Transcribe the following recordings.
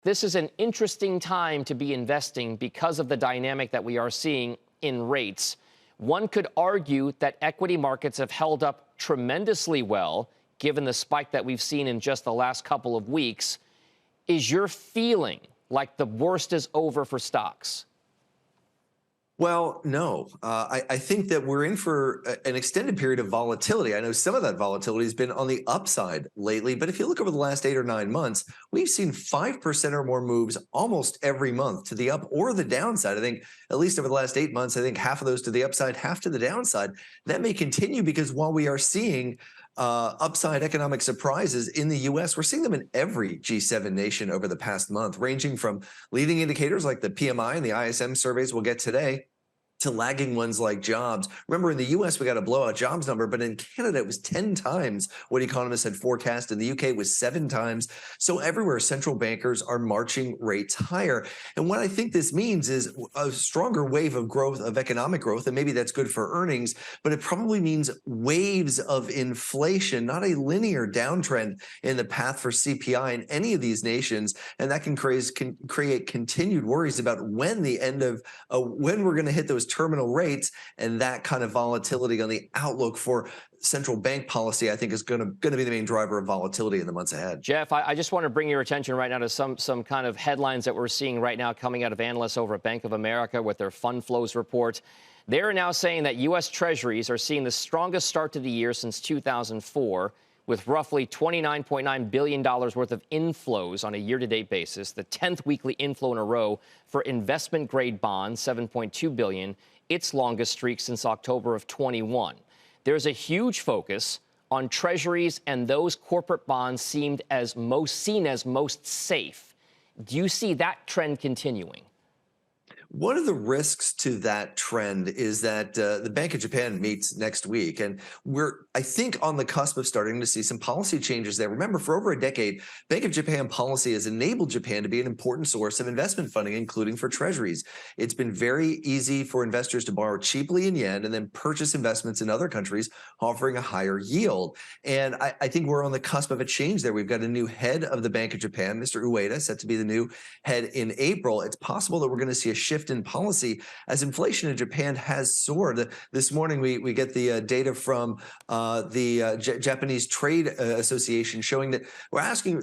this is an interesting time to be investing because of the dynamic that we are seeing in rates. One could argue that equity markets have held up tremendously well, given the spike that we've seen in just the last couple of weeks. Is your feeling like the worst is over for stocks? Well, no. I think that we're in for an extended period of volatility. I know some of that volatility has been on the upside lately, but if you look over the last 8 or 9 months, we've seen 5% or more moves almost every month to the up or the downside. I think at least over the last 8 months, I think half of those to the upside, half to the downside. That may continue because while we are seeing upside economic surprises in the U.S., we're seeing them in every G7 nation over the past month, ranging from leading indicators like the PMI and the ISM surveys we'll get today to lagging ones like jobs. Remember, in the U.S., we got a blowout jobs number, but in Canada, it was 10 times what economists had forecast. In the U.K., it was 7 times. So everywhere, central bankers are marching rates higher. And what I think this means is a stronger wave of growth, of economic growth, and maybe that's good for earnings, but it probably means waves of inflation, not a linear downtrend in the path for CPI in any of these nations. And that can create continued worries about when the end of, when we're going to hit those terminal rates, and that kind of volatility on the outlook for central bank policy, I think, is going to be the main driver of volatility in the months ahead. Jeff, I just want to bring your attention right now to some kind of headlines that we're seeing right now coming out of analysts over at Bank of America with their fund flows report. They're now saying that U.S. Treasuries are seeing the strongest start to the year since 2004, with roughly $29.9 billion worth of inflows on a year-to-date basis, the 10th weekly inflow in a row for investment-grade bonds, $7.2 billion, its longest streak since October of 21. There's a huge focus on treasuries, and those corporate bonds seen as most safe. Do you see that trend continuing? One of the risks to that trend is that the Bank of Japan meets next week, and we're, I think, on the cusp of starting to see some policy changes there. Remember, for over a decade, Bank of Japan policy has enabled Japan to be an important source of investment funding, including for treasuries. It's been very easy for investors to borrow cheaply in yen and then purchase investments in other countries, offering a higher yield. And I think we're on the cusp of a change there. We've got a new head of the Bank of Japan, Mr. Ueda, set to be the new head in April. It's possible that we're going to see a shift in policy as inflation in Japan has soared. This morning, we get the data from the Japanese Trade Association showing that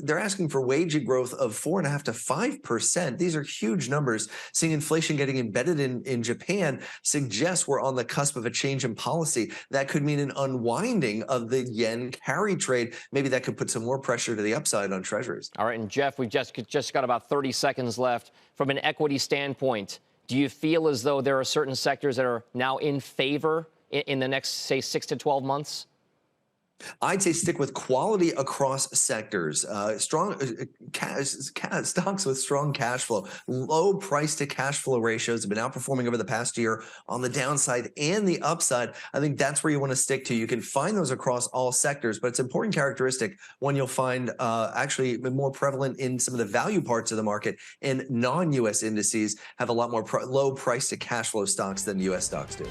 they're asking for wage growth of 4.5% to 5%. These are huge numbers. Seeing inflation getting embedded in Japan suggests we're on the cusp of a change in policy. That could mean an unwinding of the yen carry trade. Maybe that could put some more pressure to the upside on treasuries. All right, and Jeff, we've just got about 30 seconds left. From an equity standpoint, do you feel as though there are certain sectors that are now in favor in the next, say, 6 to 12 months? I'd say stick with quality across sectors, strong stocks with strong cash flow, low price to cash flow ratios have been outperforming over the past year on the downside and the upside. I think that's where you want to stick to. You can find those across all sectors, but it's an important characteristic, one you'll find actually more prevalent in some of the value parts of the market, and non-U.S. indices have a lot more low price to cash flow stocks than U.S. stocks do.